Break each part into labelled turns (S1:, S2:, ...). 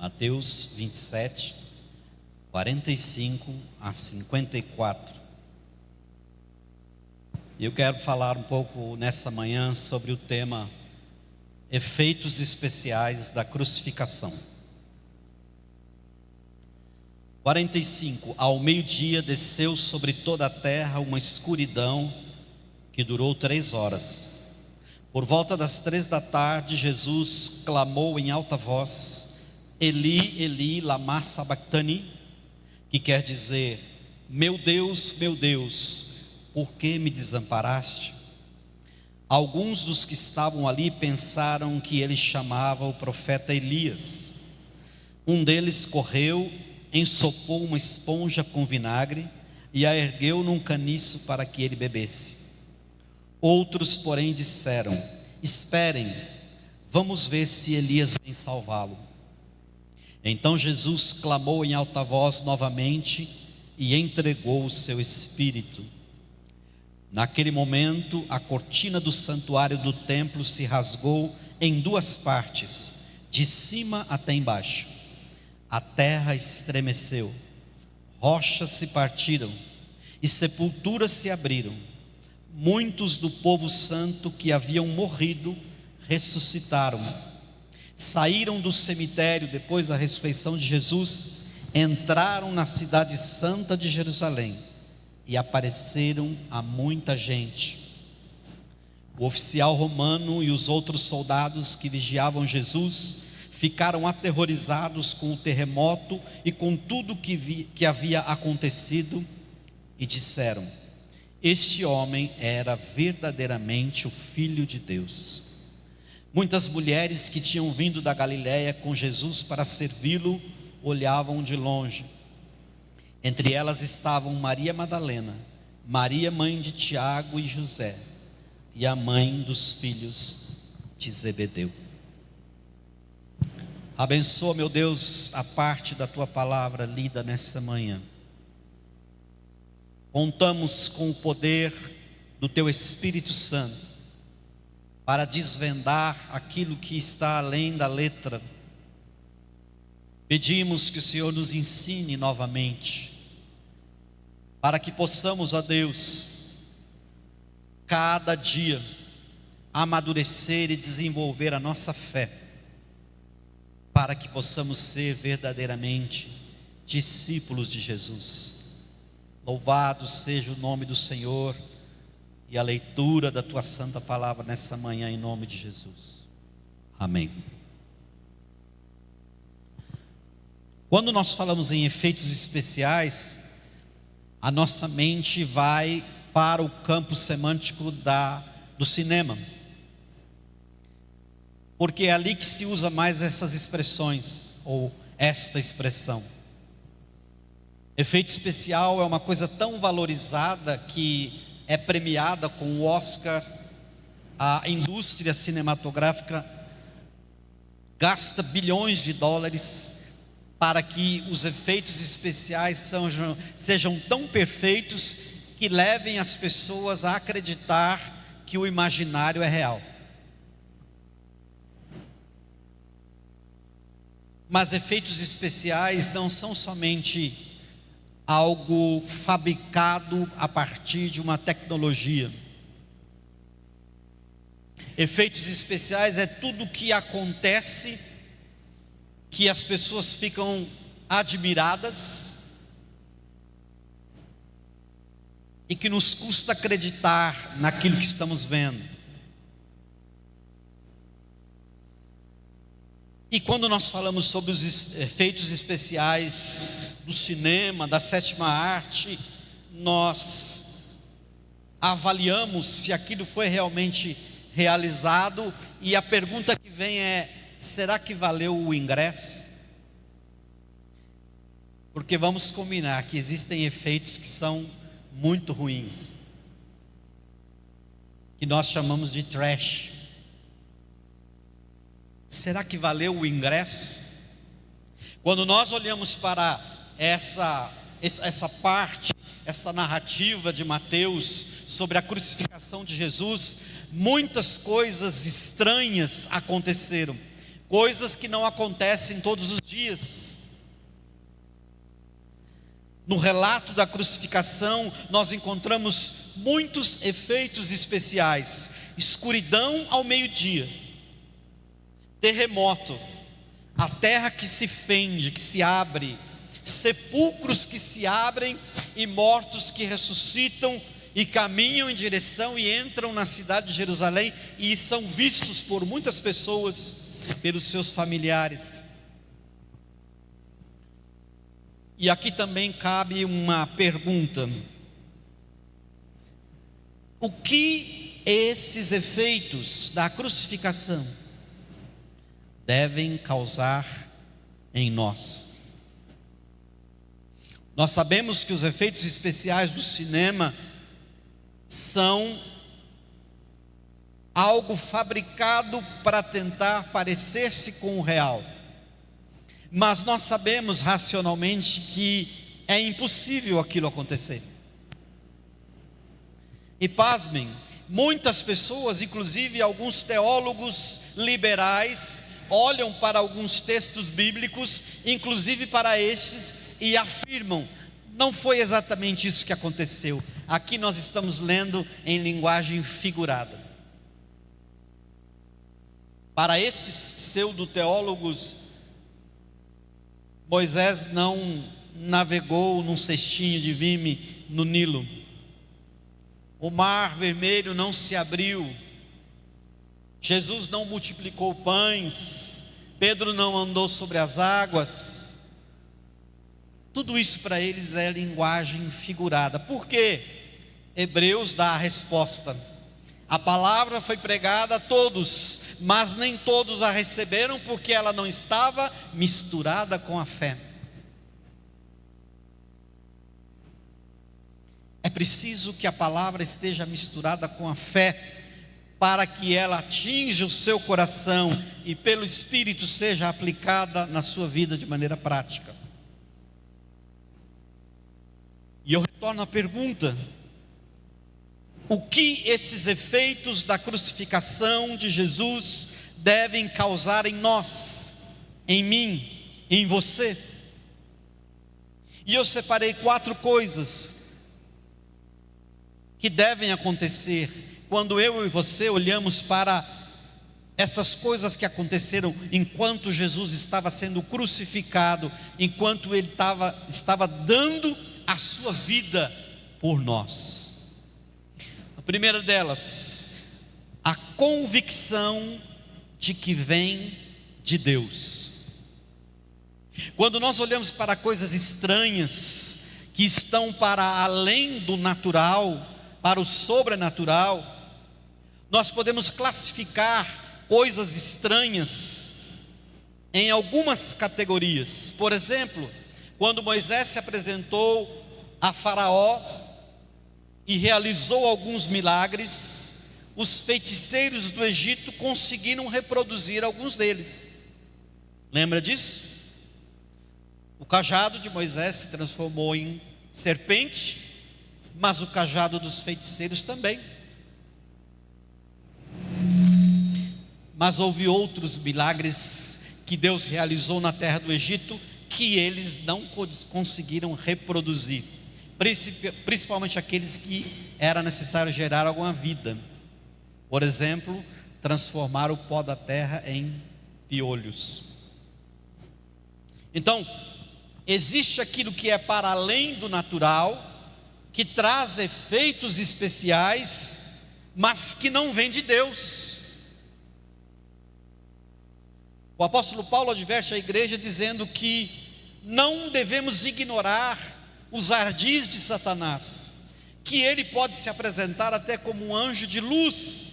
S1: Mateus 27, 45 a 54. Eu quero falar um pouco nessa manhã sobre o tema efeitos especiais da crucificação. 45. Ao meio-dia desceu sobre toda a terra uma escuridão que durou 3 horas. Por volta das 3 da tarde, Jesus clamou em alta voz: Eli, Eli, lama sabachthani, que quer dizer: meu Deus, por que me desamparaste? Alguns dos que estavam ali pensaram que ele chamava o profeta Elias. Um deles correu, ensopou uma esponja com vinagre e a ergueu num caniço para que ele bebesse. Outros, porém, disseram: esperem, vamos ver se Elias vem salvá-lo. Então Jesus clamou em alta voz novamente e entregou o seu espírito. Naquele momento, a cortina do santuário do templo se rasgou em 2 partes, de cima até embaixo. A terra estremeceu, rochas se partiram e sepulturas se abriram. Muitos do povo santo que haviam morrido ressuscitaram. Saíram do cemitério depois da ressurreição de Jesus, entraram na cidade santa de Jerusalém e apareceram a muita gente. O oficial romano e os outros soldados que vigiavam Jesus ficaram aterrorizados com o terremoto e com tudo que havia acontecido e disseram: este homem era verdadeiramente o Filho de Deus. Muitas mulheres que tinham vindo da Galiléia com Jesus para servi-lo olhavam de longe. Entre elas estavam Maria Madalena, Maria mãe de Tiago e José, e a mãe dos filhos de Zebedeu. Abençoa, meu Deus, a parte da tua palavra lida nesta manhã. Contamos com o poder do teu Espírito Santo para desvendar aquilo que está além da letra. Pedimos que o Senhor nos ensine novamente, para que possamos, ó Deus, cada dia amadurecer e desenvolver a nossa fé, para que possamos ser verdadeiramente discípulos de Jesus. Louvado seja o nome do Senhor e a leitura da tua santa palavra nessa manhã, em nome de Jesus. Amém. Quando nós falamos em efeitos especiais, a nossa mente vai para o campo semântico do cinema, porque é ali que se usa mais essas expressões, ou esta expressão. Efeito especial é uma coisa tão valorizada que é premiada com o Oscar. A indústria cinematográfica gasta bilhões de dólares para que os efeitos especiais sejam tão perfeitos que levem as pessoas a acreditar que o imaginário é real. Mas efeitos especiais não são somente algo fabricado a partir de uma tecnologia. Efeitos especiais é tudo que acontece, que as pessoas ficam admiradas e que nos custa acreditar naquilo que estamos vendo. E quando nós falamos sobre os efeitos especiais do cinema, da sétima arte, nós avaliamos se aquilo foi realmente realizado, e a pergunta que vem é: será que valeu o ingresso? Porque vamos combinar que existem efeitos que são muito ruins, que nós chamamos de trash. Será que valeu o ingresso? Quando nós olhamos para essa parte, essa narrativa de Mateus sobre a crucificação de Jesus, muitas coisas estranhas aconteceram. coisas que não acontecem todos os dias. No relato da crucificação, nós encontramos muitos efeitos especiais: escuridão ao meio-dia, terremoto, a terra que se fende, que se abre, sepulcros que se abrem e mortos que ressuscitam e caminham em direção e entram na cidade de Jerusalém e são vistos por muitas pessoas, pelos seus familiares. E aqui também cabe uma pergunta: o que esses efeitos da crucificação devem causar em nós? Nós sabemos que os efeitos especiais do cinema são algo fabricado para tentar parecer-se com o real. Mas nós sabemos racionalmente que é impossível aquilo acontecer. E pasmem, muitas pessoas, inclusive alguns teólogos liberais, olham para alguns textos bíblicos, inclusive para estes, e afirmam: não foi exatamente isso que aconteceu. Aqui nós estamos lendo em linguagem figurada. Para esses pseudo-teólogos, Moisés não navegou num cestinho de vime no Nilo. O mar vermelho não se abriu. Jesus não multiplicou pães. Pedro não andou sobre as águas. Tudo isso para eles é linguagem figurada. Por quê? Hebreus dá a resposta. A palavra foi pregada a todos, mas nem todos a receberam, porque ela não estava misturada com a fé. É preciso que a palavra esteja misturada com a fé, para que ela atinja o seu coração e pelo Espírito seja aplicada na sua vida de maneira prática. E eu retorno à pergunta: o que esses efeitos da crucificação de Jesus devem causar em nós, em mim, em você? E eu separei 4 coisas que devem acontecer quando eu e você olhamos para essas coisas que aconteceram enquanto Jesus estava sendo crucificado, enquanto Ele estava dando a sua vida por nós. A primeira delas, a convicção de que vem de Deus. Quando nós olhamos para coisas estranhas, que estão para além do natural, para o sobrenatural, nós podemos classificar coisas estranhas em algumas categorias. Por exemplo, quando Moisés se apresentou a Faraó e realizou alguns milagres, os feiticeiros do Egito conseguiram reproduzir alguns deles. Lembra disso? O cajado de Moisés se transformou em serpente, mas o cajado dos feiticeiros também. Mas houve outros milagres que Deus realizou na terra do Egito que eles não conseguiram reproduzir, principalmente aqueles que era necessário gerar alguma vida. Por exemplo, transformar o pó da terra em piolhos. Então, existe aquilo que é para além do natural, que traz efeitos especiais, mas que não vem de Deus. O apóstolo Paulo adverte a igreja dizendo que não devemos ignorar os ardis de Satanás, que ele pode se apresentar até como um anjo de luz.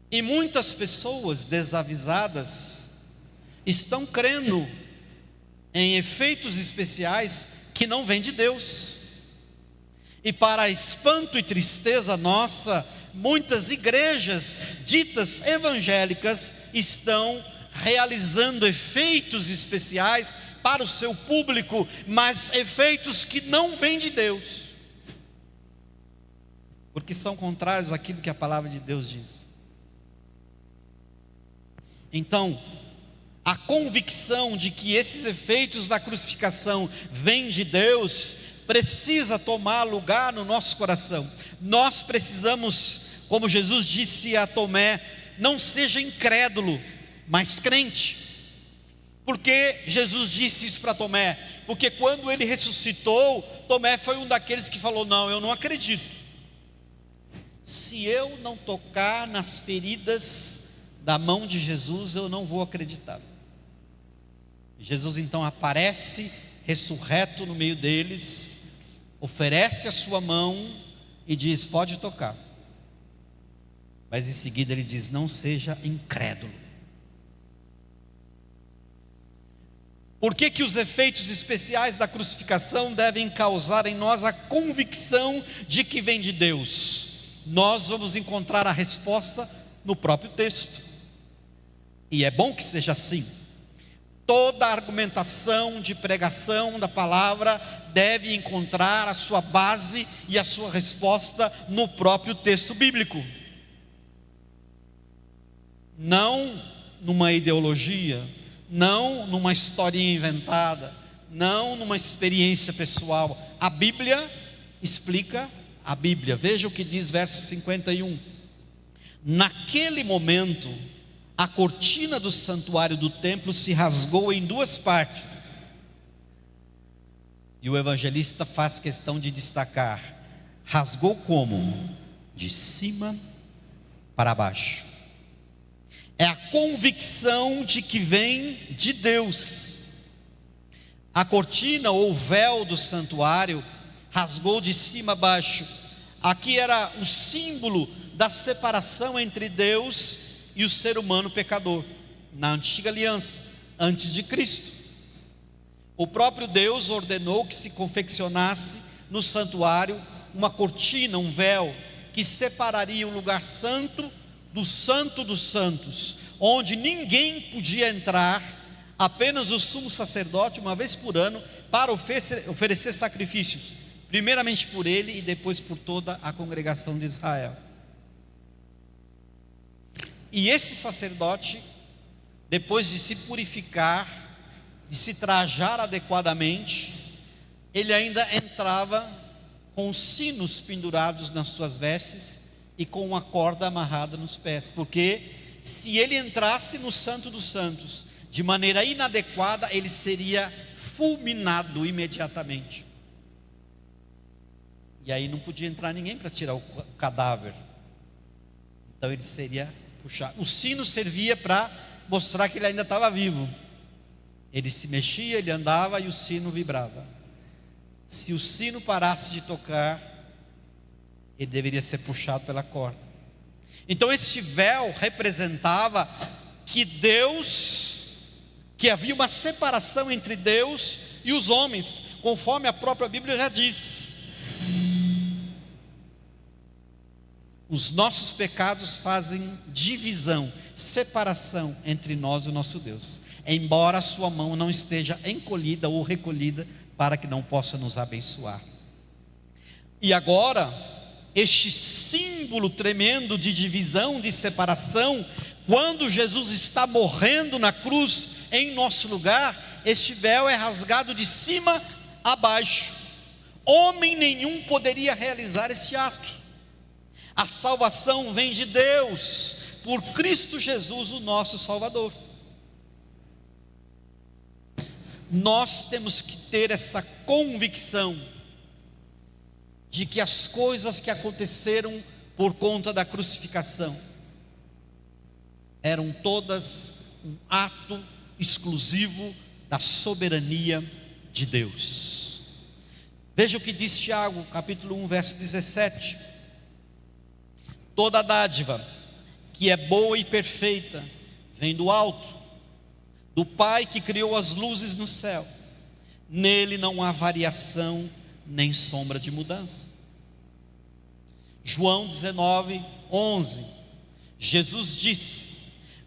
S1: E muitas pessoas desavisadas estão crendo em efeitos especiais que não vêm de Deus. E para espanto e tristeza nossa, muitas igrejas ditas evangélicas estão realizando efeitos especiais para o seu público, mas efeitos que não vêm de Deus. porque são contrários àquilo que a palavra de Deus diz. Então, a convicção de que esses efeitos da crucificação vêm de Deus precisa tomar lugar no nosso coração. Nós precisamos, como Jesus disse a Tomé, não seja incrédulo, mas crente. Por que Jesus disse isso para Tomé? Porque quando ele ressuscitou, Tomé foi um daqueles que falou: não, eu não acredito. Se eu não tocar nas feridas da mão de Jesus, eu não vou acreditar. Jesus então aparece ressurreto no meio deles, oferece a sua mão e diz: pode tocar. Mas em seguida ele diz: não seja incrédulo. Por que que os efeitos especiais da crucificação devem causar em nós a convicção de que vem de Deus? Nós vamos encontrar a resposta no próprio texto, e é bom que seja assim. Toda argumentação de pregação da palavra deve encontrar a sua base e a sua resposta no próprio texto bíblico, não numa ideologia, não numa historinha inventada, não numa experiência pessoal. A Bíblia explica a Bíblia. Veja o que diz verso 51. Naquele momento, a cortina do santuário do templo se rasgou em duas partes. E o evangelista faz questão de destacar: rasgou como? De cima para baixo. É a convicção de que vem de Deus. A cortina ou véu do santuário rasgou de cima a baixo. Aqui era o símbolo da separação entre Deus e o ser humano pecador, na antiga aliança, antes de Cristo. O próprio Deus ordenou que se confeccionasse no santuário uma cortina, um véu, que separaria o lugar santo do santo dos santos, onde ninguém podia entrar, apenas o sumo sacerdote, uma vez por ano, para oferecer sacrifícios, primeiramente por ele e depois por toda a congregação de Israel. E esse sacerdote, depois de se purificar, de se trajar adequadamente, ele ainda entrava com os sinos pendurados nas suas vestes e com uma corda amarrada nos pés, porque se ele entrasse no Santo dos Santos de maneira inadequada, ele seria fulminado imediatamente. E aí não podia entrar ninguém para tirar o cadáver. Então ele seria puxado. O sino servia para mostrar que ele ainda estava vivo. Ele se mexia, ele andava e o sino vibrava. Se o sino parasse de tocar, ele deveria ser puxado pela corda. Então este véu representava que havia uma separação entre Deus e os homens, conforme a própria Bíblia já diz. Os nossos pecados fazem divisão, separação entre nós e o nosso Deus, embora a sua mão não esteja encolhida ou recolhida para que não possa nos abençoar. E agora, este símbolo tremendo de divisão, de separação, quando Jesus está morrendo na cruz em nosso lugar, este véu é rasgado de cima a baixo. Homem nenhum poderia realizar este ato. A salvação vem de Deus, por Cristo Jesus, o nosso Salvador. Nós temos que ter essa convicção de que as coisas que aconteceram por conta da crucificação eram todas um ato exclusivo da soberania de Deus. Veja o que diz Tiago, capítulo 1, verso 17. Toda dádiva que é boa e perfeita vem do alto, do Pai que criou as luzes no céu. Nele não há variação nem sombra de mudança. João 19, 11. Jesus disse: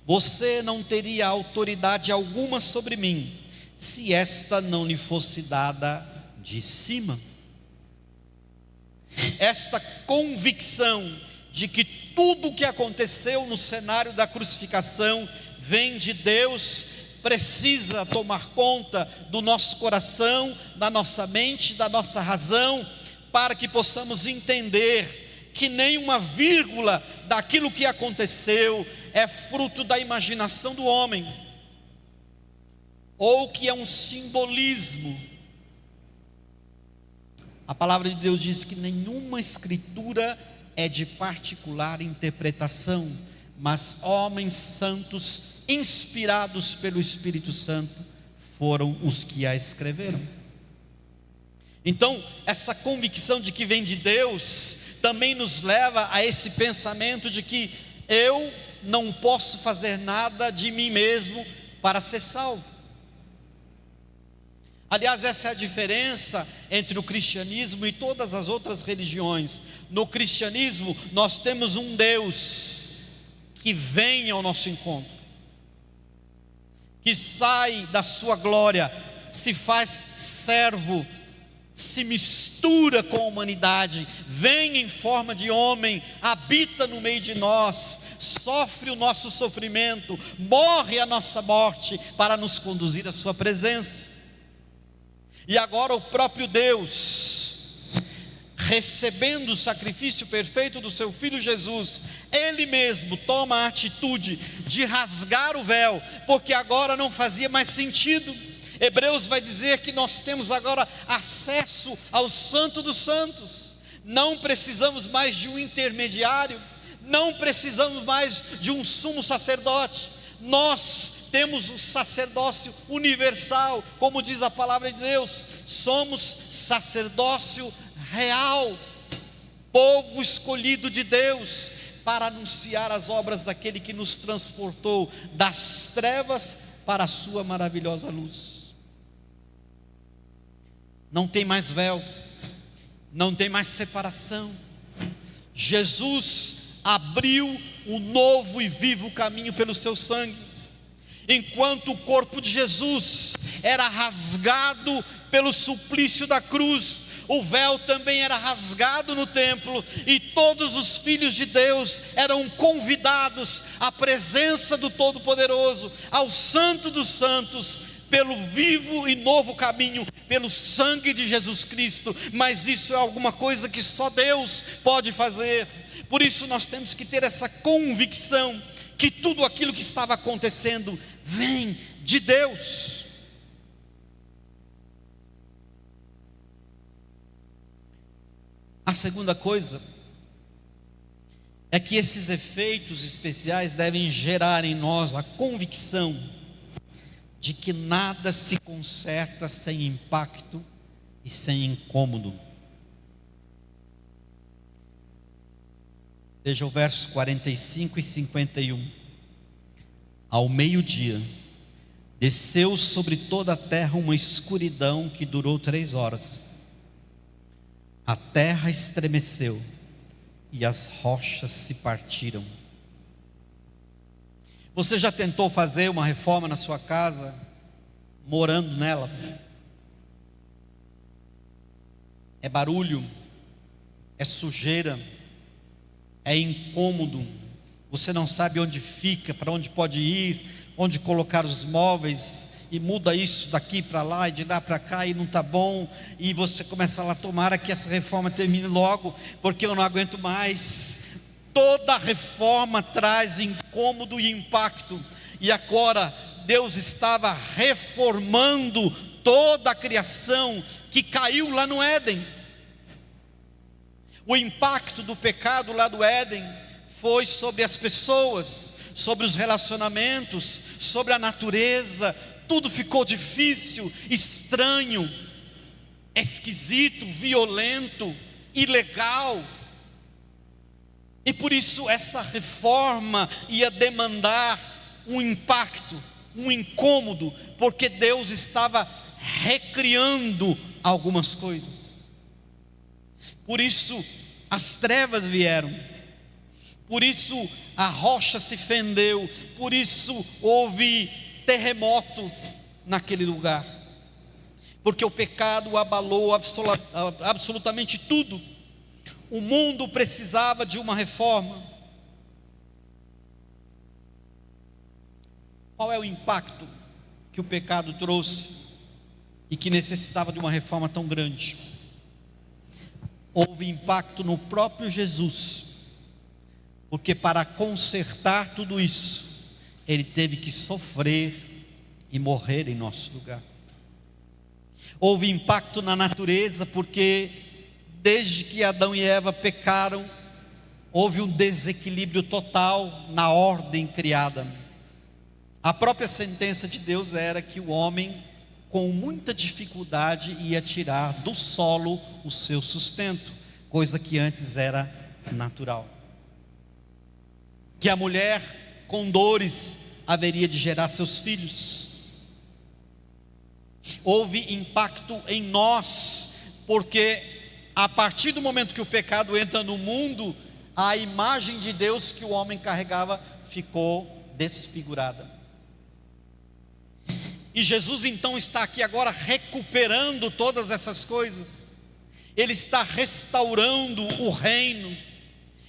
S1: você não teria autoridade alguma sobre mim, se esta não lhe fosse dada de cima. Esta convicção de que tudo o que aconteceu no cenário da crucificação vem de Deus, precisa tomar conta do nosso coração, da nossa mente, da nossa razão, para que possamos entender que nem uma vírgula daquilo que aconteceu é fruto da imaginação do homem, ou que é um simbolismo. A palavra de Deus diz que nenhuma escritura é de particular interpretação, mas homens santos, inspirados pelo Espírito Santo, foram os que a escreveram. Então, essa convicção de que vem de Deus, também nos leva a esse pensamento de que eu não posso fazer nada de mim mesmo para ser salvo. Aliás, essa é a diferença entre o cristianismo e todas as outras religiões. No cristianismo, nós temos um Deus que vem ao nosso encontro, que sai da sua glória, se faz servo, se mistura com a humanidade, vem em forma de homem, habita no meio de nós, sofre o nosso sofrimento, morre a nossa morte para nos conduzir à sua presença. E agora o próprio Deus, recebendo o sacrifício perfeito do seu Filho Jesus, Ele mesmo toma a atitude de rasgar o véu, porque agora não fazia mais sentido. Hebreus vai dizer que nós temos agora acesso ao Santo dos Santos, não precisamos mais de um intermediário, não precisamos mais de um sumo sacerdote, nós temos o sacerdócio universal, como diz a palavra de Deus, somos sacerdócio real, povo escolhido de Deus, para anunciar as obras daquele que nos transportou das trevas para a sua maravilhosa luz. Não tem mais véu, não tem mais separação. Jesus abriu um novo e vivo caminho pelo seu sangue. Enquanto o corpo de Jesus era rasgado pelo suplício da cruz, o véu também era rasgado no templo, e todos os filhos de Deus eram convidados à presença do Todo-Poderoso, ao Santo dos Santos, pelo vivo e novo caminho, pelo sangue de Jesus Cristo. Mas isso é alguma coisa que só Deus pode fazer. Por isso nós temos que ter essa convicção que tudo aquilo que estava acontecendo vem de Deus. A segunda coisa é que esses efeitos especiais devem gerar em nós a convicção de que nada se conserta sem impacto e sem incômodo. Veja o verso 45 e 51. Ao meio-dia, desceu sobre toda a terra uma escuridão que durou 3 horas. A terra estremeceu e as rochas se partiram. Você já tentou fazer uma reforma na sua casa, morando nela? É barulho, é sujeira, é incômodo, você não sabe onde fica, para onde pode ir, onde colocar os móveis, e muda isso daqui para lá e de lá para cá e não está bom, e você começa lá, tomara que essa reforma termine logo, porque eu não aguento mais. Toda reforma traz incômodo e impacto, e agora Deus estava reformando toda a criação que caiu lá no Éden. O impacto do pecado lá do Éden foi sobre as pessoas, sobre os relacionamentos, sobre a natureza. Tudo ficou difícil, estranho, esquisito, violento, ilegal. E por isso essa reforma ia demandar um impacto, um incômodo, porque Deus estava recriando algumas coisas. Por isso as trevas vieram, por isso a rocha se fendeu, por isso houve terremoto naquele lugar, porque o pecado abalou absolutamente tudo. O mundo precisava de uma reforma. Qual é o impacto que o pecado trouxe e que necessitava de uma reforma tão grande? Houve impacto no próprio Jesus, porque para consertar tudo isso, Ele teve que sofrer e morrer em nosso lugar. Houve impacto na natureza, porque desde que Adão e Eva pecaram, houve um desequilíbrio total na ordem criada. A própria sentença de Deus era que o homem, com muita dificuldade, ia tirar do solo o seu sustento, coisa que antes era natural. Que a mulher, com dores, haveria de gerar seus filhos. Houve impacto em nós, porque a partir do momento que o pecado entra no mundo, a imagem de Deus que o homem carregava ficou desfigurada. E Jesus então está aqui agora recuperando todas essas coisas. Ele está restaurando o reino.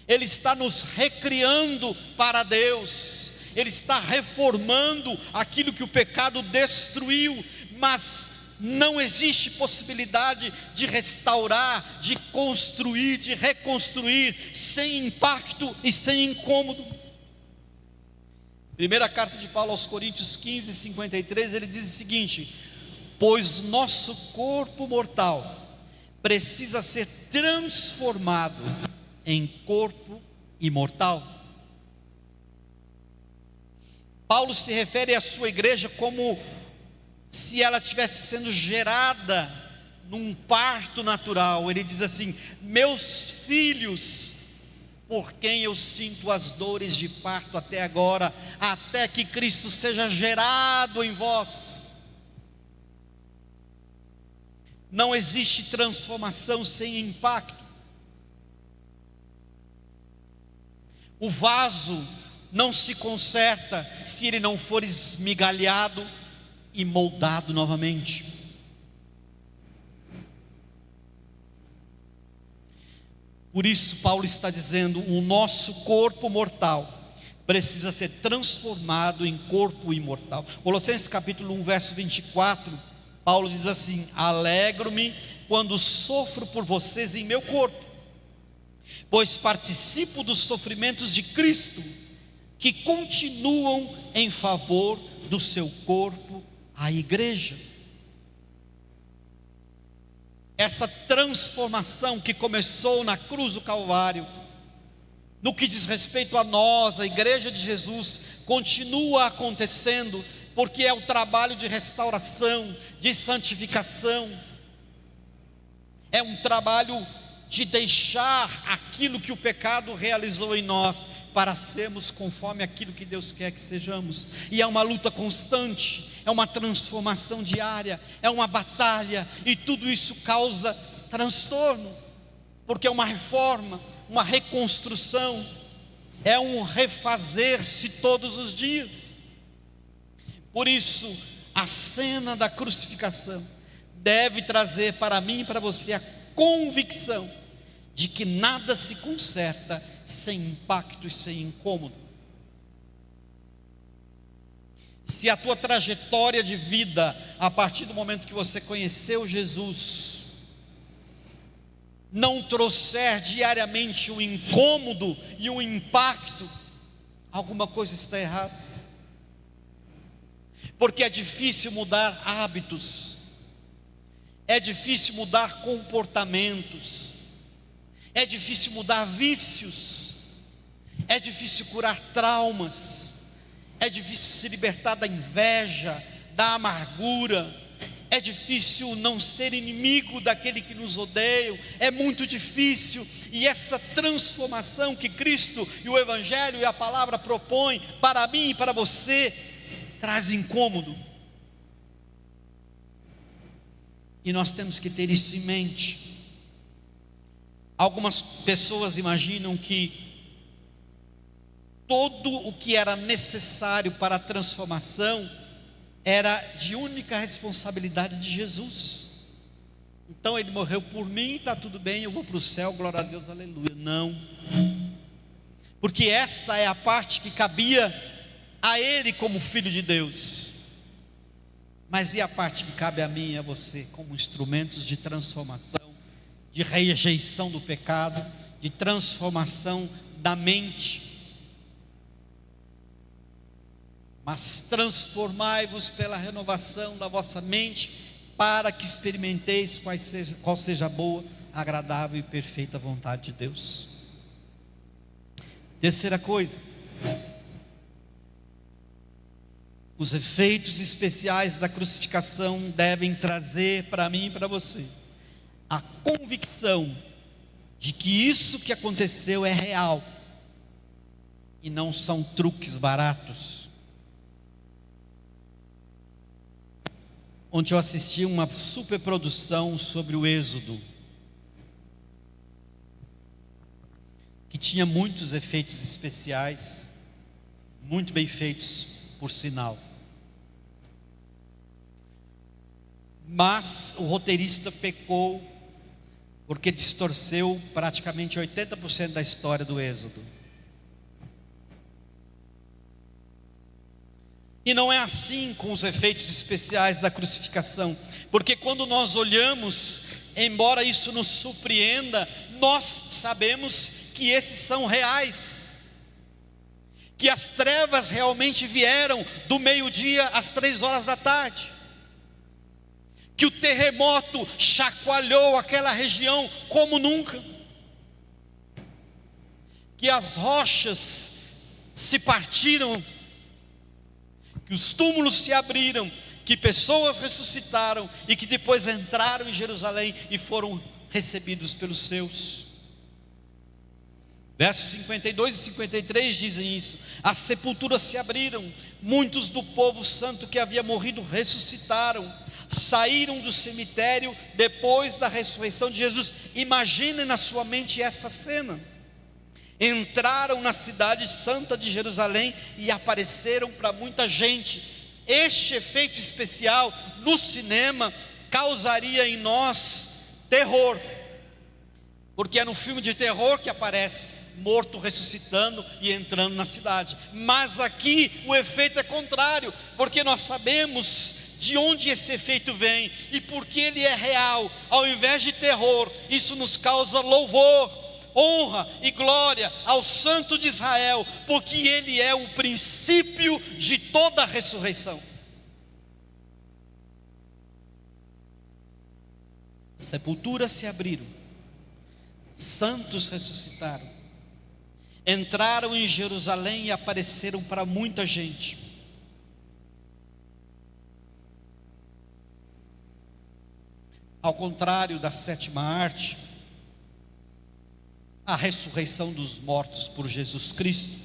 S1: Ele está nos recriando para Deus. Ele está reformando aquilo que o pecado destruiu. Mas não existe possibilidade de restaurar, de construir, de reconstruir sem impacto e sem incômodo. Primeira carta de Paulo aos Coríntios 15, 53, ele diz o seguinte: pois nosso corpo mortal precisa ser transformado em corpo imortal. Paulo se refere à sua igreja como se ela estivesse sendo gerada num parto natural. Ele diz assim: meus filhos, por quem eu sinto as dores de parto até agora, até que Cristo seja gerado em vós. Não existe transformação sem impacto. O vaso não se conserta se ele não for esmigalhado e moldado novamente. Por isso Paulo está dizendo: o nosso corpo mortal precisa ser transformado em corpo imortal. Colossenses capítulo 1, verso 24, Paulo diz assim: alegro-me quando sofro por vocês em meu corpo, pois participo dos sofrimentos de Cristo, que continuam em favor do seu corpo, a igreja. Essa transformação que começou na cruz do Calvário, no que diz respeito a nós, a igreja de Jesus, continua acontecendo, porque é o trabalho de restauração, de santificação, é um trabalho de deixar aquilo que o pecado realizou em nós, para sermos conforme aquilo que Deus quer que sejamos. E é uma luta constante, é uma transformação diária, é uma batalha, e tudo isso causa transtorno, porque é uma reforma, uma reconstrução, é um refazer-se todos os dias. Por isso, a cena da crucificação deve trazer para mim e para você a convicção de que nada se conserta sem impacto e sem incômodo. Se a tua trajetória de vida, a partir do momento que você conheceu Jesus, não trouxer diariamente um incômodo e um impacto, alguma coisa está errada. Porque é difícil mudar hábitos, é difícil mudar comportamentos, é difícil mudar vícios, é difícil curar traumas, é difícil se libertar da inveja, da amargura, é difícil não ser inimigo daquele que nos odeia, é muito difícil. E essa transformação que Cristo e o Evangelho e a palavra propõem para mim e para você, traz incômodo. E nós temos que ter isso em mente. Algumas pessoas imaginam que todo o que era necessário para a transformação era de única responsabilidade de Jesus. Então ele morreu por mim, está tudo bem, eu vou para o céu, glória a Deus, aleluia. Não, porque essa é a parte que cabia a ele como filho de Deus. Mas e a parte que cabe a mim e a você, como instrumentos de transformação, de rejeição do pecado, de transformação da mente? Mas transformai-vos pela renovação da vossa mente, para que experimenteis qual seja a boa, agradável e perfeita vontade de Deus. Terceira coisa, os efeitos especiais da crucificação devem trazer para mim e para você a convicção de que isso que aconteceu é real e não são truques baratos. Ontem eu assisti uma superprodução sobre o Êxodo, que tinha muitos efeitos especiais, muito bem feitos, por sinal. Mas o roteirista pecou, porque distorceu praticamente 80% da história do Êxodo. E não é assim com os efeitos especiais da crucificação, porque quando nós olhamos, embora isso nos surpreenda, nós sabemos que esses são reais, que as trevas realmente vieram do meio-dia às 3 horas da tarde, que o terremoto chacoalhou aquela região como nunca, que as rochas se partiram, que os túmulos se abriram, que pessoas ressuscitaram e que depois entraram em Jerusalém e foram recebidos pelos seus. Versos 52 e 53 dizem isso: as sepulturas se abriram, muitos do povo santo que havia morrido ressuscitaram, saíram do cemitério depois da ressurreição de Jesus. Imaginem na sua mente essa cena. Entraram na cidade santa de Jerusalém e apareceram para muita gente. Este efeito especial no cinema causaria em nós terror, porque é no filme de terror que aparece morto ressuscitando e entrando na cidade. Mas aqui o efeito é contrário, porque nós sabemos de onde esse efeito vem e porque ele é real. Ao invés de terror, isso nos causa louvor, honra e glória ao Santo de Israel, porque ele é o princípio de toda a ressurreição. Sepulturas se abriram, santos ressuscitaram, entraram em Jerusalém e apareceram para muita gente. Ao contrário da sétima arte, a ressurreição dos mortos por Jesus Cristo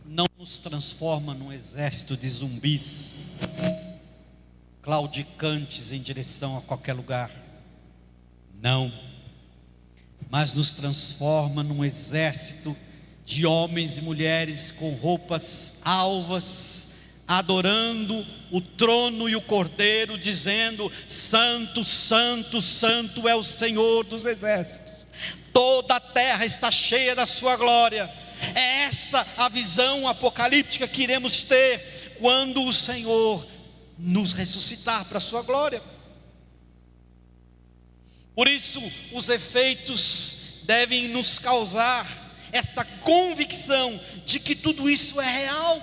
S1: não nos transforma num exército de zumbis claudicantes em direção a qualquer lugar. Não, mas nos transforma num exército de homens e mulheres com roupas alvas, adorando o trono e o Cordeiro, dizendo: Santo, Santo, Santo é o Senhor dos exércitos. Toda a terra está cheia da sua glória. É essa a visão apocalíptica que iremos ter quando o Senhor nos ressuscitar para a sua glória. Por isso, os efeitos devem nos causar esta convicção de que tudo isso é real.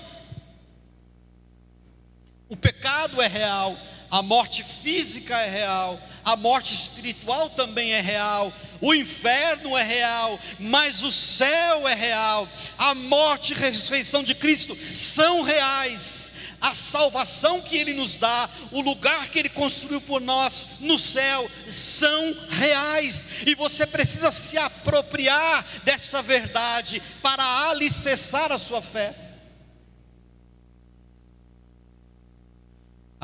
S1: O pecado é real, a morte física é real, a morte espiritual também é real, o inferno é real, mas o céu é real, a morte e a ressurreição de Cristo são reais, a salvação que Ele nos dá, o lugar que Ele construiu por nós no céu, são reais, e você precisa se apropriar dessa verdade para alicerçar a sua fé.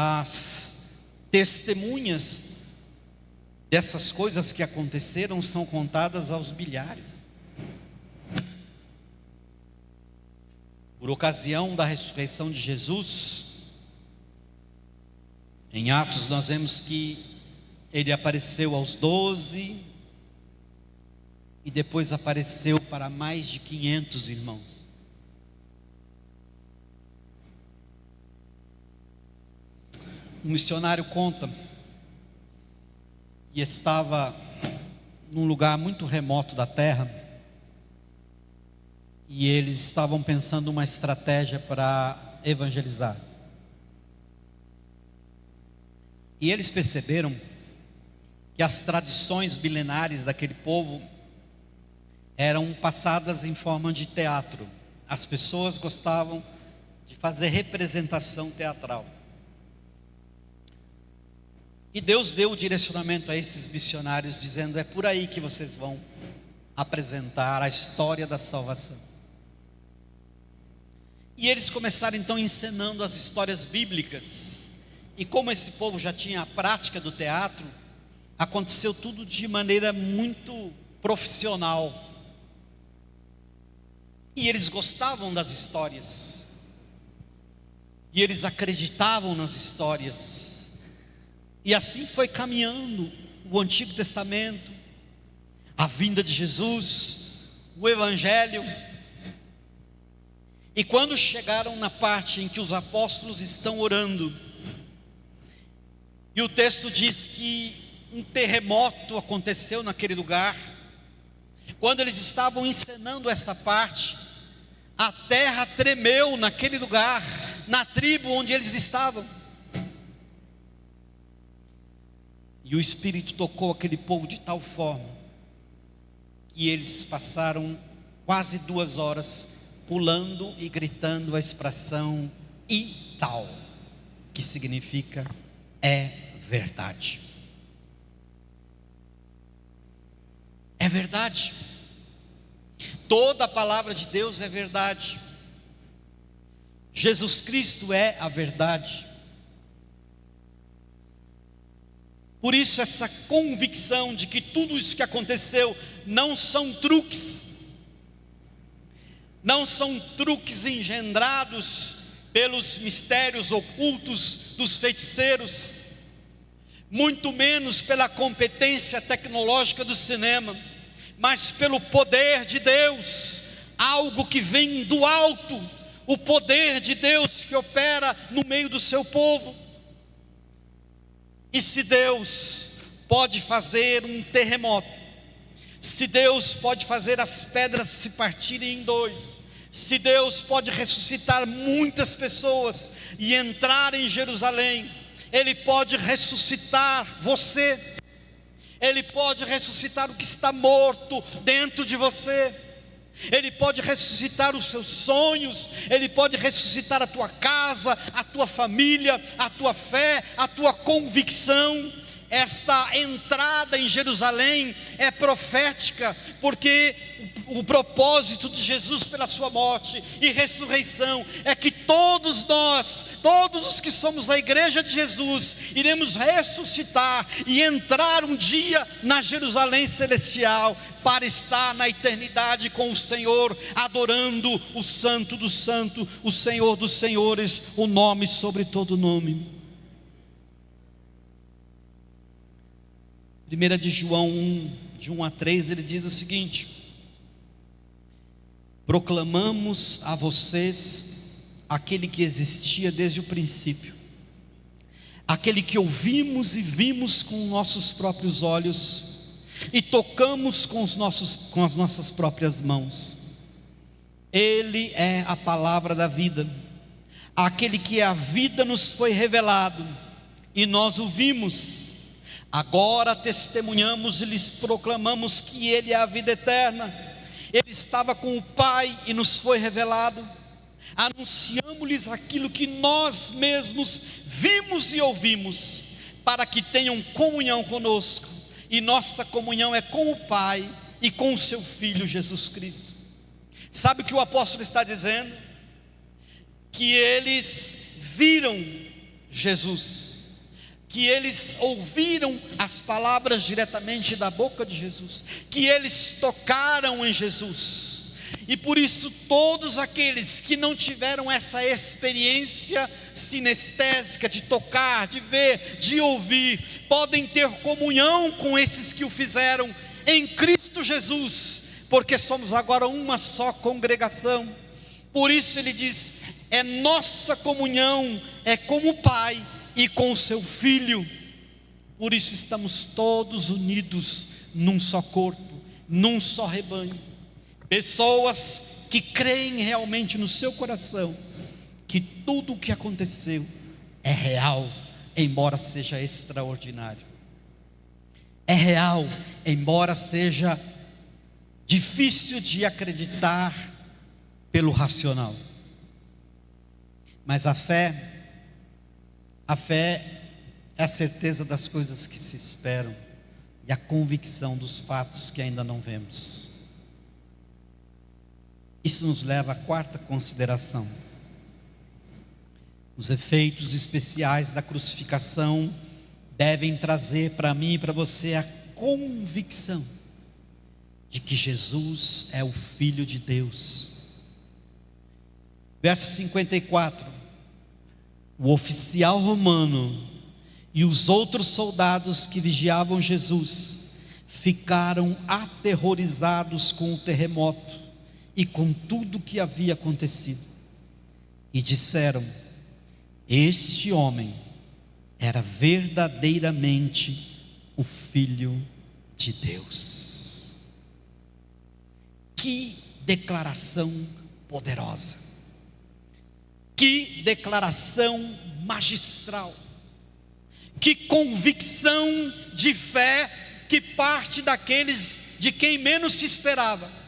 S1: As testemunhas dessas coisas que aconteceram são contadas aos milhares. Por ocasião da ressurreição de Jesus, em Atos nós vemos que Ele apareceu aos 12 e depois apareceu para mais de 500 irmãos. Um missionário conta que estava num lugar muito remoto da terra e eles estavam pensando uma estratégia para evangelizar. E eles perceberam que as tradições milenares daquele povo eram passadas em forma de teatro. As pessoas gostavam de fazer representação teatral. E Deus deu o direcionamento a esses missionários, dizendo: é por aí que vocês vão apresentar a história da salvação. E eles começaram então encenando as histórias bíblicas. E como esse povo já tinha a prática do teatro, aconteceu tudo de maneira muito profissional. E eles gostavam das histórias. E eles acreditavam nas histórias. E assim foi caminhando o Antigo Testamento, a vinda de Jesus, o Evangelho. E quando chegaram na parte em que os apóstolos estão orando, e o texto diz que um terremoto aconteceu naquele lugar. Quando eles estavam encenando essa parte, a terra tremeu naquele lugar, na tribo onde eles estavam. E o Espírito tocou aquele povo de tal forma que eles passaram quase 2 horas pulando e gritando a expressão "e tal", que significa "é verdade". É verdade. Toda a palavra de Deus é verdade. Jesus Cristo é a verdade. Por isso essa convicção de que tudo isso que aconteceu não são truques. Não são truques engendrados pelos mistérios ocultos dos feiticeiros, muito menos pela competência tecnológica do cinema, mas pelo poder de Deus, algo que vem do alto, o poder de Deus que opera no meio do seu povo. E se Deus pode fazer um terremoto, se Deus pode fazer as pedras se partirem em 2, se Deus pode ressuscitar muitas pessoas e entrar em Jerusalém, Ele pode ressuscitar você, Ele pode ressuscitar o que está morto dentro de você, Ele pode ressuscitar os seus sonhos, Ele pode ressuscitar a tua casa, a tua família, a tua fé, a tua convicção. Esta entrada em Jerusalém é profética, porque o propósito de Jesus pela sua morte e ressurreição é que todos nós, todos os que somos a igreja de Jesus, iremos ressuscitar e entrar um dia na Jerusalém celestial, para estar na eternidade com o Senhor, adorando o Santo dos Santos, o Senhor dos Senhores, o nome sobre todo nome. 1 de João 1, de 1 a 3, ele diz o seguinte: proclamamos a vocês aquele que existia desde o princípio, aquele que ouvimos e vimos com nossos próprios olhos, e tocamos com as nossas próprias mãos. Ele é a palavra da vida, aquele que é a vida nos foi revelado, e nós o vimos. Agora testemunhamos e lhes proclamamos que Ele é a vida eterna. Ele estava com o Pai e nos foi revelado. Anunciamos-lhes aquilo que nós mesmos vimos e ouvimos, para que tenham comunhão conosco. E nossa comunhão é com o Pai e com o seu Filho Jesus Cristo. Sabe o que o apóstolo está dizendo? Que eles viram Jesus, que eles ouviram as palavras diretamente da boca de Jesus, que eles tocaram em Jesus, E por isso todos aqueles que não tiveram essa experiência sinestésica de tocar, de ver, de ouvir, podem ter comunhão com esses que o fizeram em Cristo Jesus, porque somos agora uma só congregação. Por isso ele diz, é nossa comunhão, é com o Pai e com o seu Filho. Por isso estamos todos unidos num só corpo, num só rebanho. Pessoas que creem realmente no seu coração que tudo o que aconteceu é real, embora seja extraordinário. É real, embora seja difícil de acreditar pelo racional. Mas a fé é a certeza das coisas que se esperam e a convicção dos fatos que ainda não vemos. Isso nos leva à quarta consideração. Os efeitos especiais da crucificação devem trazer para mim e para você a convicção de que Jesus é o Filho de Deus. Verso 54. O oficial romano e os outros soldados que vigiavam Jesus ficaram aterrorizados com o terremoto e com tudo o que havia acontecido, e disseram: este homem era verdadeiramente o Filho de Deus. Que declaração poderosa, que declaração magistral, que convicção de fé que parte daqueles de quem menos se esperava.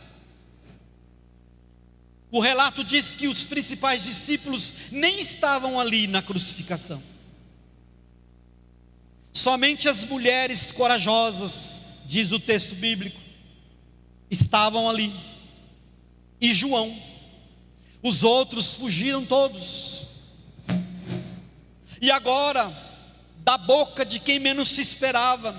S1: O relato diz que os principais discípulos nem estavam ali na crucificação. Somente as mulheres corajosas, diz o texto bíblico, estavam ali. E João. Os outros fugiram todos. E agora, da boca de quem menos se esperava,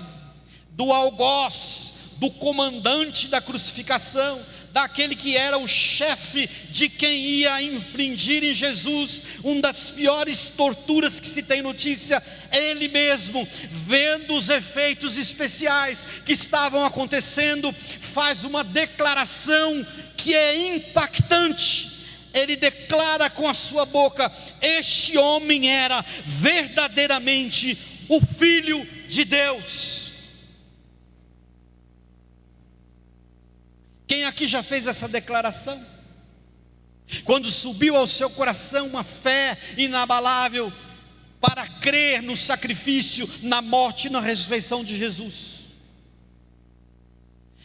S1: do algoz, do comandante da crucificação, daquele que era o chefe de quem ia infligir em Jesus uma das piores torturas que se tem notícia, ele mesmo, vendo os efeitos especiais que estavam acontecendo, faz uma declaração que é impactante. Ele declara com a sua boca: este homem era verdadeiramente o Filho de Deus. Quem aqui já fez essa declaração? Quando subiu ao seu coração uma fé inabalável para crer no sacrifício, na morte e na ressurreição de Jesus.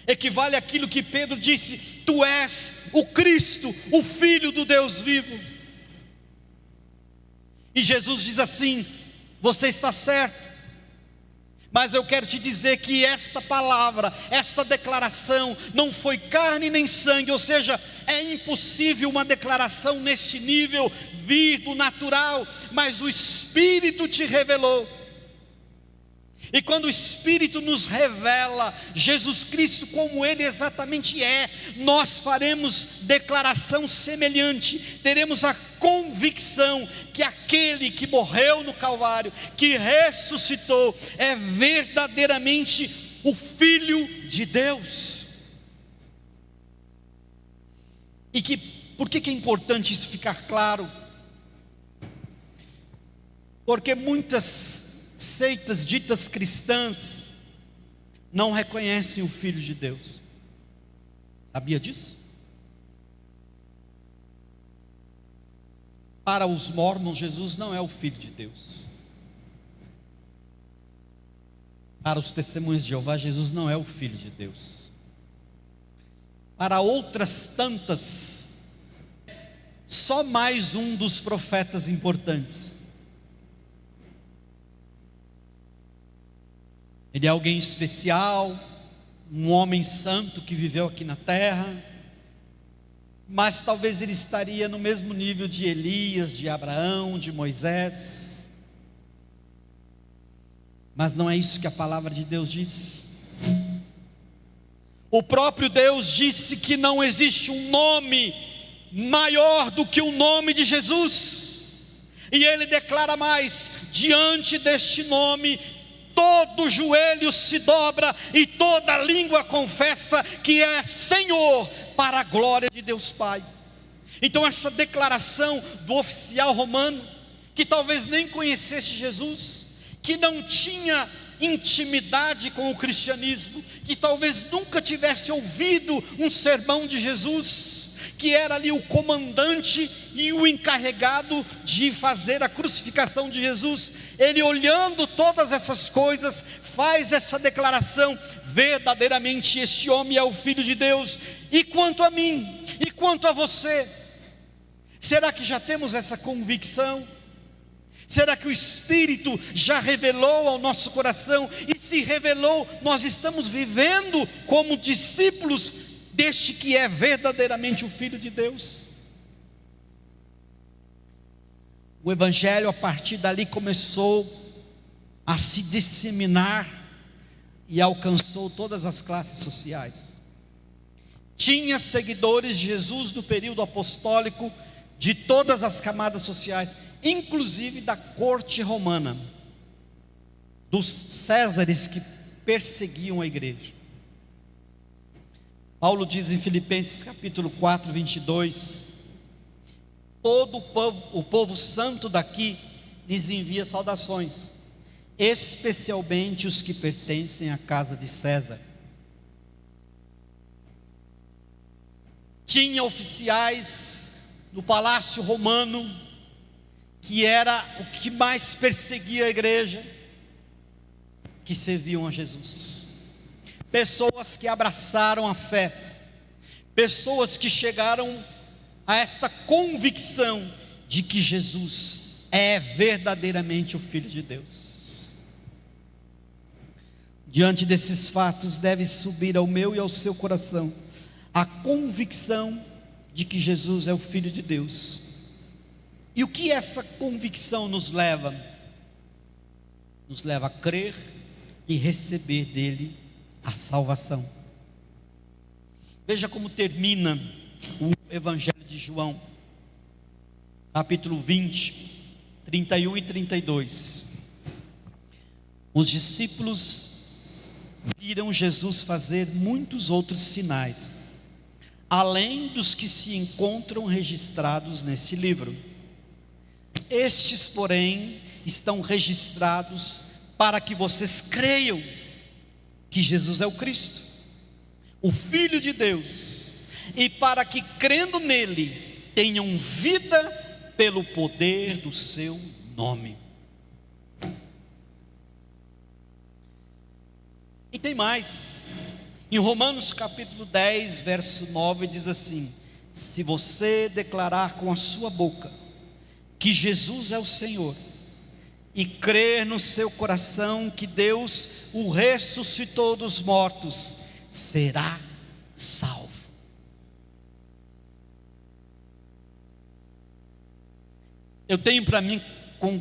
S1: Equivale àquilo que Pedro disse: tu és o Cristo, o Filho do Deus vivo. E Jesus diz assim: você está certo, mas eu quero te dizer que esta palavra, esta declaração não foi carne nem sangue, ou seja, é impossível uma declaração neste nível vir do natural, mas o Espírito te revelou. E quando o Espírito nos revela Jesus Cristo como Ele exatamente é, nós faremos declaração semelhante, teremos a convicção que aquele que morreu no Calvário, que ressuscitou, é verdadeiramente o Filho de Deus. E por que é importante isso ficar claro? Porque muitas seitas ditas cristãs não reconhecem o Filho de Deus. Sabia disso? Para os mórmons, Jesus não é o Filho de Deus. Para os testemunhas de Jeová, Jesus não é o Filho de Deus. Para outras tantas, só mais um dos profetas importantes. Ele é alguém especial, um homem santo que viveu aqui na terra, mas talvez ele estaria no mesmo nível de Elias, de Abraão, de Moisés. Mas não é isso que a palavra de Deus diz. O próprio Deus disse que não existe um nome maior do que o nome de Jesus. E Ele declara mais: diante deste nome, todo joelho se dobra e toda língua confessa que é Senhor, para a glória de Deus Pai. Então essa declaração do oficial romano, que talvez nem conhecesse Jesus, que não tinha intimidade com o cristianismo, que talvez nunca tivesse ouvido um sermão de Jesus, que era ali o comandante e o encarregado de fazer a crucificação de Jesus, ele, olhando todas essas coisas, faz essa declaração: verdadeiramente este homem é o Filho de Deus. E quanto a mim, e quanto a você, será que já temos essa convicção? Será que o Espírito já revelou ao nosso coração? E se revelou, nós estamos vivendo como discípulos deste que é verdadeiramente o Filho de Deus? O Evangelho, a partir dali, começou a se disseminar e alcançou todas as classes sociais. Tinha seguidores de Jesus do período apostólico, de todas as camadas sociais, inclusive da corte romana, dos Césares que perseguiam a igreja. Paulo diz em Filipenses capítulo 4, 22, todo o povo santo daqui lhes envia saudações, especialmente os que pertencem à casa de César. Tinha oficiais no palácio romano, que era o que mais perseguia a igreja, que serviam a Jesus. Pessoas que abraçaram a fé, pessoas que chegaram a esta convicção de que Jesus é verdadeiramente o Filho de Deus. Diante desses fatos, deve subir ao meu e ao seu coração a convicção de que Jesus é o Filho de Deus. E o que essa convicção nos leva? Nos leva a crer e receber dele a salvação. Veja como termina o Evangelho de João, capítulo 20, 31 e 32. Os discípulos viram Jesus fazer muitos outros sinais, além dos que se encontram registrados nesse livro. Estes, porém, estão registrados para que vocês creiam que Jesus é o Cristo, o Filho de Deus, e para que, crendo nele, tenham vida pelo poder do seu nome. E tem mais. Em Romanos capítulo 10, verso 9, diz assim: se você declarar com a sua boca que Jesus é o Senhor, e crer no seu coração que Deus o ressuscitou dos mortos, será salvo. Eu tenho para mim com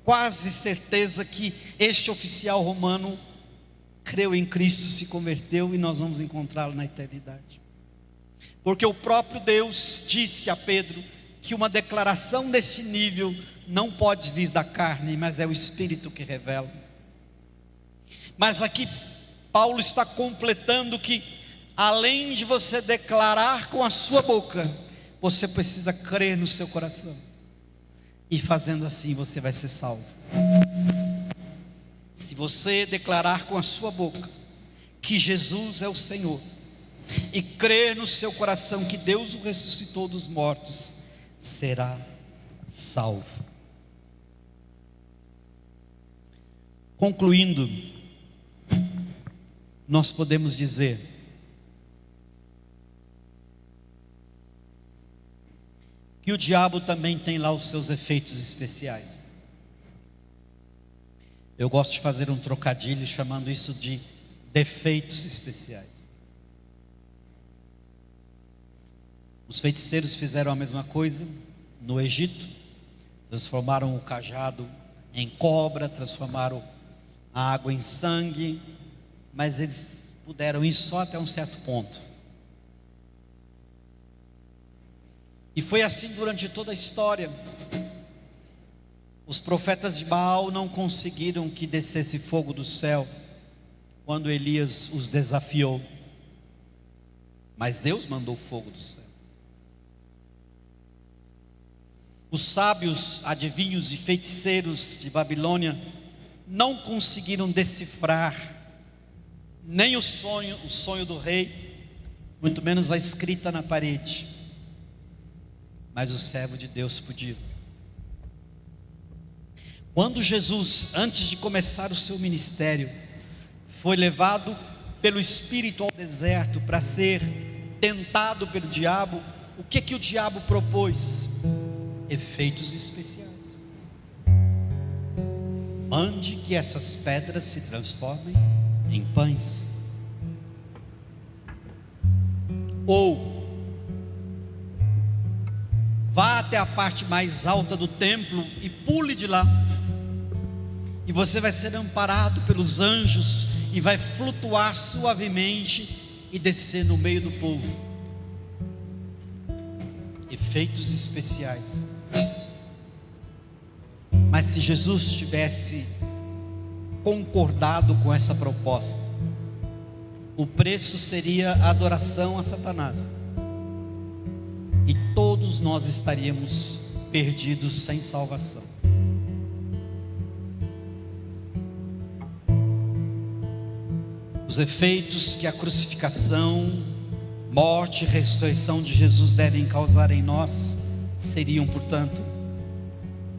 S1: quase certeza que este oficial romano creu em Cristo, se converteu, e nós vamos encontrá-lo na eternidade. Porque o próprio Deus disse a Pedro que uma declaração desse nível não pode vir da carne, mas é o Espírito que revela. Mas aqui Paulo está completando que, além de você declarar com a sua boca, você precisa crer no seu coração, e fazendo assim você vai ser salvo. Se você declarar com a sua boca que Jesus é o Senhor, e crer no seu coração que Deus o ressuscitou dos mortos, será salvo. Concluindo, nós podemos dizer que o diabo também tem lá os seus efeitos especiais. Eu gosto de fazer um trocadilho chamando isso de defeitos especiais. Os feiticeiros fizeram a mesma coisa no Egito, transformaram o cajado em cobra, transformaram a água em sangue, mas eles puderam ir só até um certo ponto. E foi assim durante toda a história. Os profetas de Baal não conseguiram que descesse fogo do céu quando Elias os desafiou. Mas Deus mandou fogo do céu. Os sábios, adivinhos e feiticeiros de Babilônia não conseguiram decifrar nem o sonho do rei, muito menos a escrita na parede. Mas o servo de Deus podia. Quando Jesus, antes de começar o seu ministério, foi levado pelo Espírito ao deserto para ser tentado pelo diabo, o que o diabo propôs? Efeitos especiais. Mande que essas pedras se transformem em pães. Ou vá até a parte mais alta do templo e pule de lá. E você vai ser amparado pelos anjos e vai flutuar suavemente e descer no meio do povo. Efeitos especiais. Mas se Jesus tivesse concordado com essa proposta, o preço seria a adoração a Satanás, e todos nós estaríamos perdidos sem salvação. Os efeitos que a crucificação, morte e ressurreição de Jesus devem causar em nós seriam, portanto,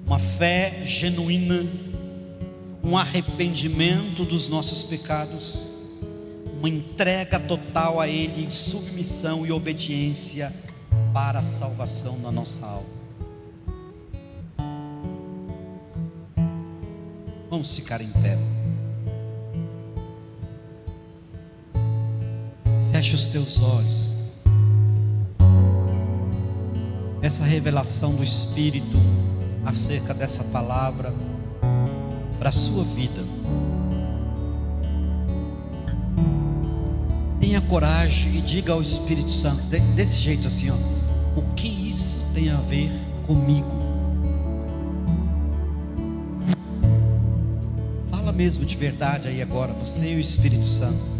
S1: uma fé genuína, um arrependimento dos nossos pecados, uma entrega total a Ele em submissão e obediência para a salvação da nossa alma. Vamos ficar em pé. Feche os teus olhos. Essa revelação do Espírito acerca dessa palavra para a sua vida. Tenha coragem e diga ao Espírito Santo, desse jeito assim, ó, o que isso tem a ver comigo? Fala mesmo de verdade aí agora, você e o Espírito Santo.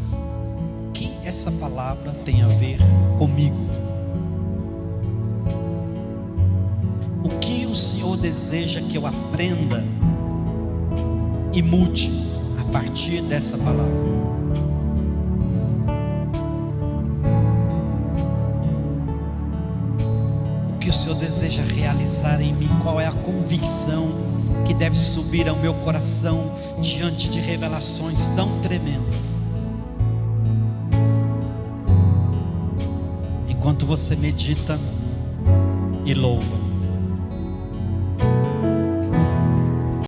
S1: O que essa palavra tem a ver comigo? O que o Senhor deseja que eu aprenda e mude a partir dessa palavra? O que o Senhor deseja realizar em mim? Qual é a convicção que deve subir ao meu coração diante de revelações tão tremendas? Enquanto você medita e louva.